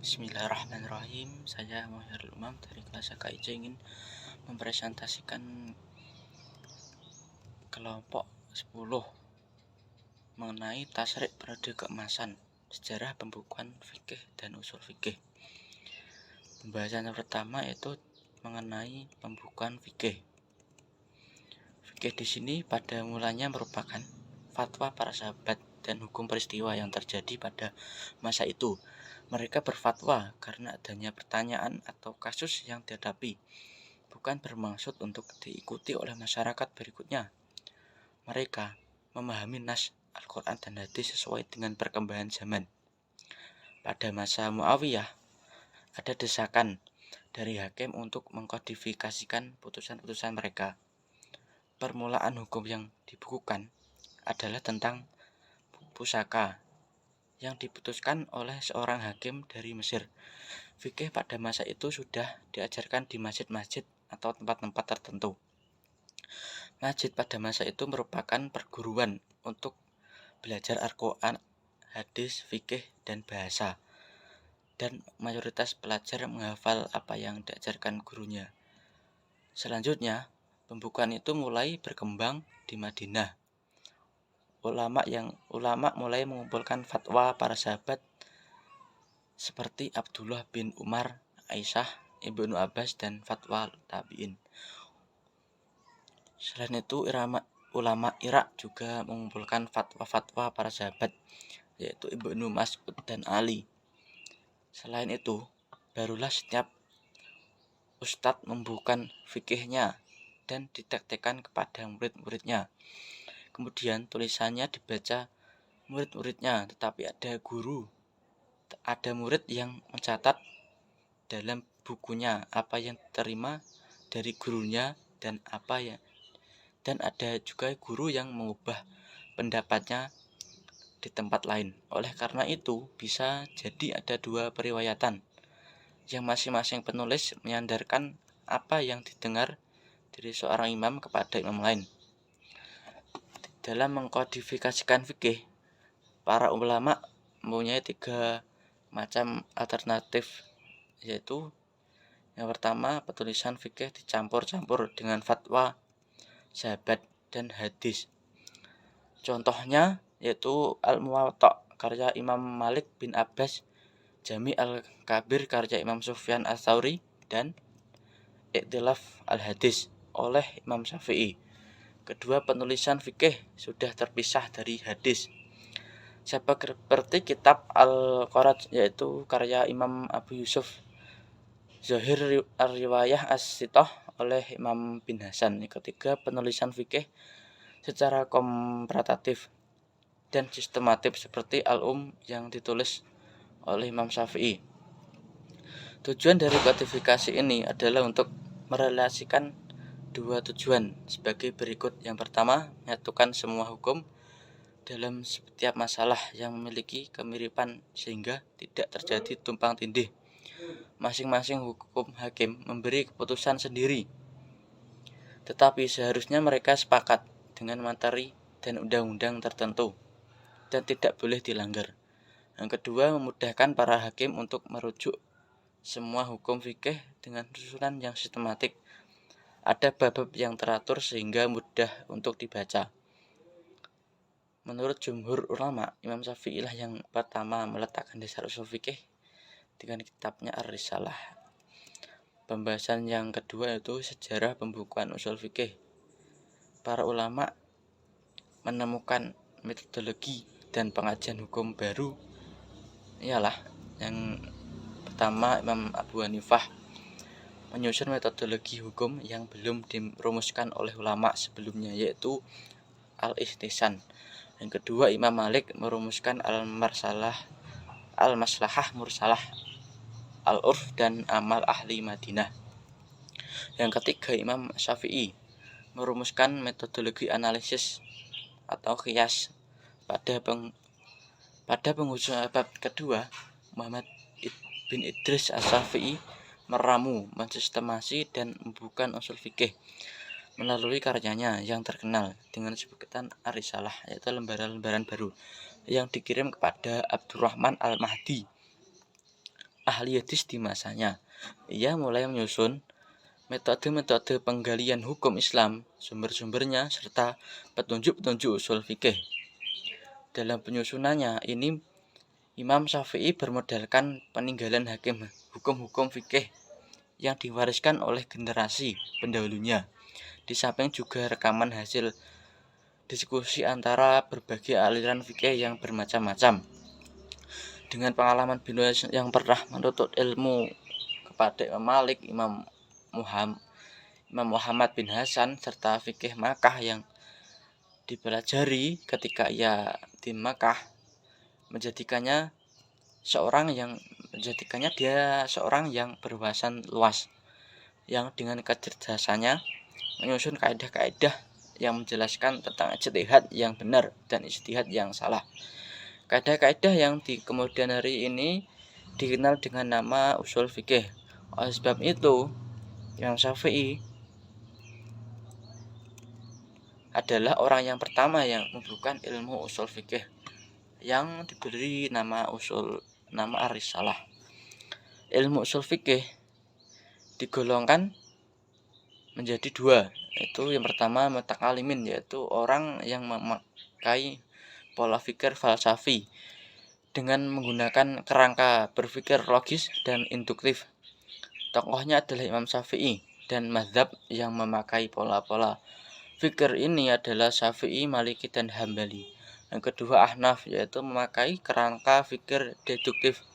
Bismillahirrahmanirrahim. Saya Muhairul Umam dari kelas KIC ingin mempresentasikan kelompok 10 mengenai tasrik periode keemasan, sejarah pembukuan fikih dan usul fikih. Pembahasan yang pertama yaitu mengenai pembukuan fikih. Fikih di sini pada mulanya merupakan fatwa para sahabat dan hukum peristiwa yang terjadi pada masa itu. Mereka berfatwa karena adanya pertanyaan atau kasus yang dihadapi, bukan bermaksud untuk diikuti oleh masyarakat berikutnya. Mereka memahami nas Al-Quran dan hadis sesuai dengan perkembangan zaman. Pada masa Muawiyah, ada desakan dari hakim untuk mengkodifikasikan putusan-putusan mereka. Permulaan hukum yang dibukukan adalah tentang pusaka yang diputuskan oleh seorang hakim dari Mesir. Fikih pada masa itu sudah diajarkan di masjid-masjid atau tempat-tempat tertentu. Masjid pada masa itu merupakan perguruan untuk belajar Al-Quran, hadis, fikih, dan bahasa. Dan mayoritas pelajar menghafal apa yang diajarkan gurunya. Selanjutnya, pembukuan itu mulai berkembang di Madinah. Ulama mulai mengumpulkan fatwa para sahabat seperti Abdullah bin Umar, Aisyah, Ibnu Abbas, dan fatwa tabi'in. Selain itu, ulama Irak juga mengumpulkan fatwa-fatwa para sahabat, yaitu Ibnu Mas'ud dan Ali. Selain itu, barulah setiap ustadz membukukan fikihnya dan didaktekan kepada murid-muridnya. Kemudian tulisannya dibaca murid-muridnya, tetapi ada murid yang mencatat dalam bukunya apa yang diterima dari gurunya dan ada juga guru yang mengubah pendapatnya di tempat lain. Oleh karena itu, bisa jadi ada dua periwayatan yang masing-masing penulis menyandarkan apa yang didengar dari seorang imam kepada imam lain. Dalam mengkodifikasikan fikih, para ulama mempunyai 3 macam alternatif, yaitu yang pertama, penulisan fikih dicampur-campur dengan fatwa sahabat dan hadis. Contohnya yaitu Al-Muwatta karya Imam Malik bin Abbas, Jami al-Kabir karya Imam Sufyan ats-Tsauri, dan Ikhtilaf al-Hadis oleh Imam Syafi'i. Kedua penulisan fikih sudah terpisah dari hadis, seperti kitab Al-Qaraj yaitu karya Imam Abu Yusuf, Zahir Ar-Riwayah As-Sitah oleh Imam bin Hasan. Ketiga penulisan fikih secara komparatif dan sistematif seperti Al-Um yang ditulis oleh Imam Syafi'i. Tujuan dari kodifikasi ini adalah untuk merelasikan dua tujuan sebagai berikut. Yang pertama, menyatukan semua hukum dalam setiap masalah yang memiliki kemiripan sehingga tidak terjadi tumpang tindih. Masing-masing hukum hakim memberi keputusan sendiri, tetapi seharusnya mereka sepakat dengan materi dan undang-undang tertentu dan tidak boleh dilanggar. Yang kedua, memudahkan para hakim untuk merujuk semua hukum fikih dengan susunan yang sistematik. Ada bab-bab yang teratur sehingga mudah untuk dibaca. Menurut jumhur ulama, Imam Syafi'i lah yang pertama meletakkan dasar usul fikih dengan kitabnya Ar-Risalah. Pembahasan yang kedua yaitu sejarah pembukuan usul fikih. Para ulama menemukan metodologi dan pengajian hukum baru. Ialah yang pertama, Imam Abu Hanifah menyusun metodologi hukum yang belum dirumuskan oleh ulama sebelumnya, yaitu Al-Ihtisan. Yang kedua, Imam Malik merumuskan Al-Maslahah Mursalah, Al-Urf, dan Amal Ahli Madinah. Yang ketiga, Imam Syafi'i merumuskan metodologi analisis atau qiyas. Pada penghujung abad kedua, Muhammad bin Idris As-Syafi'i meramu, mensistemasi, dan membukukan usul fikih melalui karyanya yang terkenal dengan sebutan Ar-Risalah, yaitu lembaran-lembaran baru yang dikirim kepada Abdurrahman Al-Mahdi. ahli hadis di masanya. Ia mulai menyusun metode-metode penggalian hukum Islam, sumber-sumbernya, serta petunjuk-petunjuk usul fikih. Dalam penyusunannya ini, Imam Syafi'i bermodalkan peninggalan hakim hukum-hukum fikih yang diwariskan oleh generasi pendahulunya. Di samping juga rekaman hasil diskusi antara berbagai aliran fikih yang bermacam-macam. Dengan pengalaman beliau yang pernah menuntut ilmu kepada Imam Malik, Imam Muhammad bin Hasan, serta fikih Makkah yang dipelajari ketika ia di Makkah, menjadikannya dia seorang yang berwawasan luas, yang dengan kecerdasannya menyusun kaidah-kaidah yang menjelaskan tentang ijtihad yang benar dan ijtihad yang salah. Kaidah-kaidah yang di kemudian hari ini dikenal dengan nama usul fikih. Oleh sebab itu, Imam Syafi'i adalah orang yang pertama yang membukukan ilmu usul fikih yang diberi nama Ar-Risalah. Ilmu usul fikih digolongkan menjadi dua, yaitu yang pertama mutakalimin, yaitu orang yang memakai pola pikir falsafi dengan menggunakan kerangka berpikir logis dan induktif. Tokohnya adalah Imam Syafi'i, dan mazhab yang memakai pola-pola fikir ini adalah Syafi'i, Maliki, dan Hambali. Yang kedua Ahnaf, yaitu memakai kerangka fikir deduktif.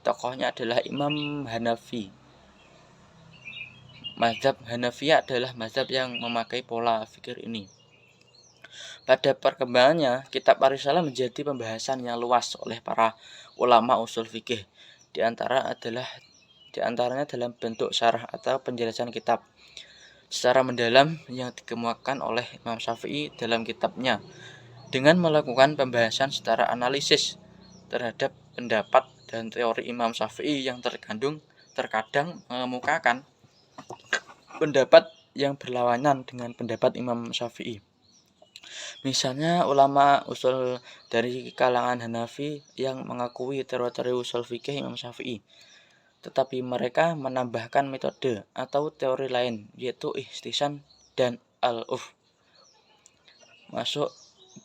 Tokohnya adalah Imam Hanafi. Mazhab Hanafiyah adalah mazhab yang memakai pola fikir ini. Pada perkembangannya, kitab Ar-Risalah menjadi pembahasan yang luas oleh para ulama usul fikih. Di antaranya dalam bentuk syarah atau penjelasan kitab secara mendalam yang dikemukakan oleh Imam Syafi'i dalam kitabnya, dengan melakukan pembahasan secara analisis terhadap pendapat dan teori Imam Syafi'i yang terkadang mengemukakan pendapat yang berlawanan dengan pendapat Imam Syafi'i. Misalnya ulama usul dari kalangan Hanafi yang mengakui teori usul fikih Imam Syafi'i, tetapi mereka menambahkan metode atau teori lain, yaitu ihtisan dan al-uf. Masuk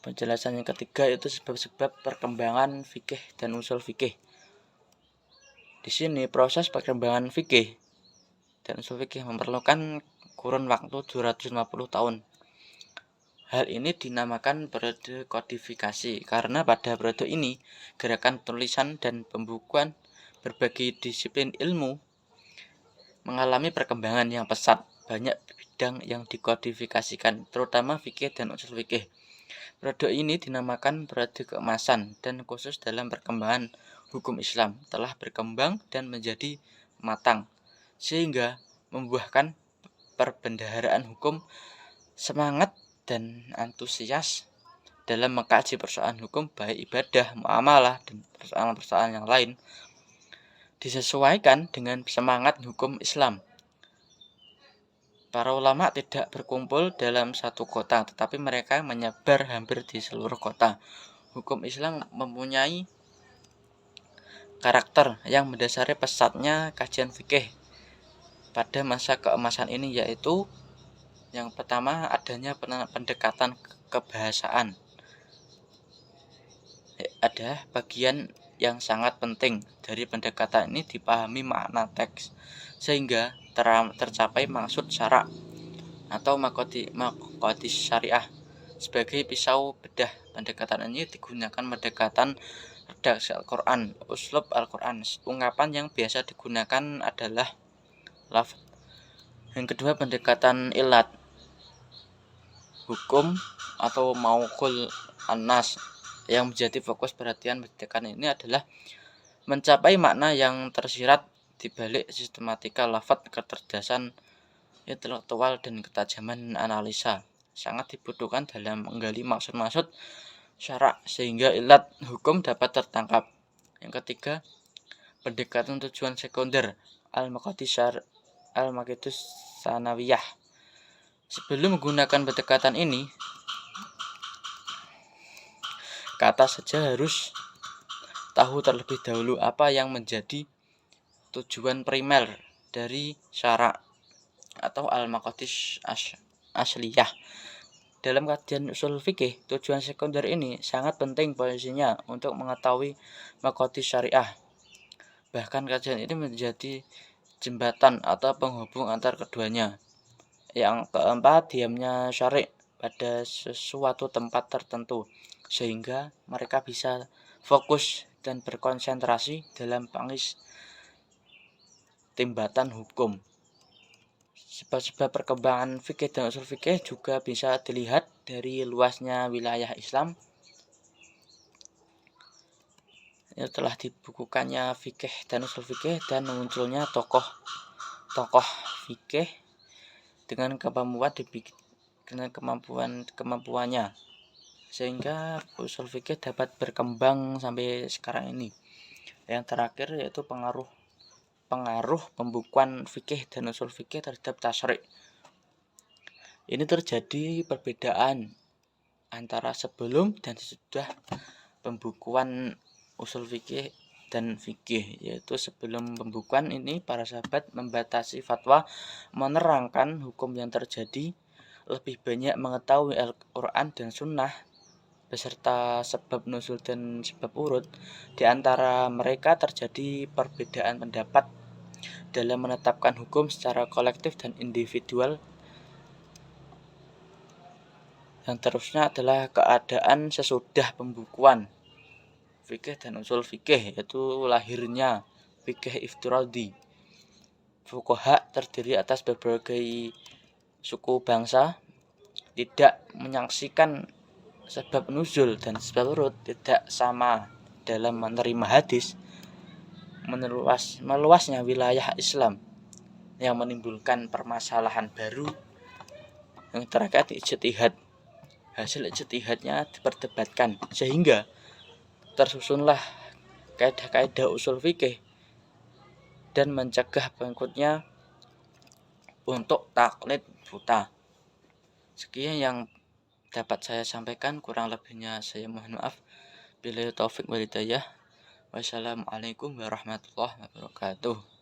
penjelasan yang ketiga, yaitu sebab-sebab perkembangan fikih dan usul fikih. Di sini proses perkembangan fikih dan usul fikih memerlukan kurun waktu 250 tahun. Hal ini dinamakan periode kodifikasi karena pada periode ini gerakan tulisan dan pembukuan berbagai disiplin ilmu mengalami perkembangan yang pesat. Banyak bidang yang dikodifikasikan, terutama fikih dan usul fikih. Periode ini dinamakan periode keemasan, dan khusus dalam perkembangan hukum Islam telah berkembang dan menjadi matang, sehingga membuahkan perbendaharaan hukum, semangat dan antusias dalam mengkaji persoalan hukum, baik ibadah, muamalah, dan persoalan-persoalan yang lain, disesuaikan dengan semangat hukum Islam. Para ulama tidak berkumpul dalam satu kota, tetapi mereka menyebar hampir di seluruh kota. Hukum Islam mempunyai karakter yang mendasari pesatnya kajian fikih pada masa keemasan ini, yaitu yang pertama adanya pendekatan kebahasaan. Ada bagian yang sangat penting dari pendekatan ini dipahami makna teks, sehingga tercapai maksud syarak atau maqasid syariah. Sebagai pisau bedah pendekatan ini digunakan pendekatan redaksi Al-Quran, uslub Al-Quran. Ungkapan yang biasa digunakan adalah lafaz. Yang kedua pendekatan ilat, hukum atau mauqul an-nas. Yang menjadi fokus perhatian pendekatan ini adalah mencapai makna yang tersirat di balik sistematika lafaz, kecerdasan intelektual, dan ketajaman analisa sangat dibutuhkan dalam menggali maksud-maksud syarak sehingga ilat hukum dapat tertangkap. Yang ketiga, pendekatan tujuan sekunder, al-maqasidus sanawiyah. Sebelum menggunakan pendekatan ini, kata saja harus tahu terlebih dahulu apa yang menjadi tujuan primer dari syara' atau al-maqasid asliyah. Dalam kajian usul fikih, tujuan sekunder ini sangat penting posisinya untuk mengetahui maqasid syariah. Bahkan kajian ini menjadi jembatan atau penghubung antar keduanya. Yang keempat, diamnya syari' pada sesuatu tempat tertentu, sehingga mereka bisa fokus dan berkonsentrasi dalam pengistinbatan hukum. Sebab-sebab perkembangan fikih dan usul fikih juga bisa dilihat dari luasnya wilayah Islam. Telah dibukukannya fikih dan usul fikih dan munculnya tokoh fikih dengan kemampuannya, sehingga usul fikih dapat berkembang sampai sekarang ini. Yang terakhir yaitu pengaruh pembukuan fikih dan usul fikih terhadap tasyri'. Ini terjadi perbedaan antara sebelum dan sesudah pembukuan usul fikih dan fikih, yaitu sebelum pembukuan ini para sahabat membatasi fatwa, menerangkan hukum yang terjadi, lebih banyak mengetahui Al-Quran dan Sunnah beserta sebab nuzul dan sebab urut. Di antara mereka terjadi perbedaan pendapat dalam menetapkan hukum secara kolektif dan individual. Yang terusnya adalah keadaan sesudah pembukuan fikih dan usul fikih, yaitu lahirnya fikih iftiradi. Fuqaha terdiri atas berbagai suku bangsa, tidak menyaksikan sebab nuzul dan sebab urut, tidak sama dalam menerima hadis. Meluasnya wilayah Islam yang menimbulkan permasalahan baru. Yang terakhir ijtihad. Hasil ijtihadnya diperdebatkan, sehingga tersusunlah kaidah-kaidah usul fikih dan mencegah pengikutnya untuk taklid buta. Sekian yang dapat saya sampaikan, kurang lebihnya saya mohon maaf. Billahi taufik wal hidayah. Wassalamualaikum warahmatullahi wabarakatuh.